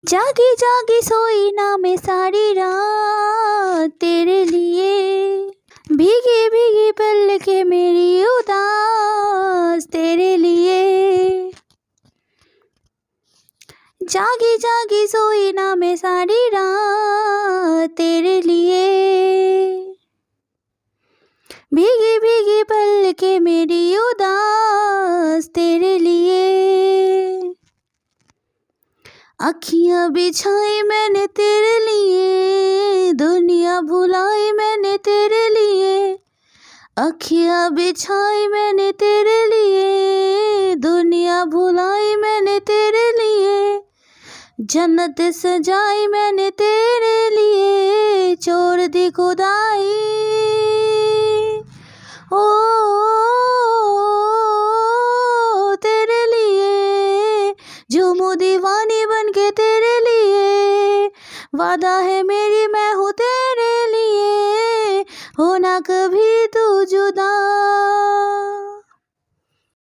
जागी जागी सोई ना मैं सारी रात तेरे लिए, भीगी भीगी पलकें मेरी उदास तेरे लिए। जागी जागी सोई ना मैं सारी रात तेरे लिए, भीगी भीगी पलकें मेरी उदास तेरे लिए। अखियाँ बिछाई मैंने तेरे लिए, दुनिया भुलाई मैंने तेरे लिए। अखियाँ बिछाई मैंने तेरे लिए, दुनिया भुलाई मैंने तेरे लिए। जन्नत सजाई मैंने तेरे लिए, छोड़ दी खुदाई। ओ तेरे लिए झूमूं दीवानी बन के तेरे लिए। वादा है मेरी मैं हूँ तेरे लिए, होना कभी तू जुदा।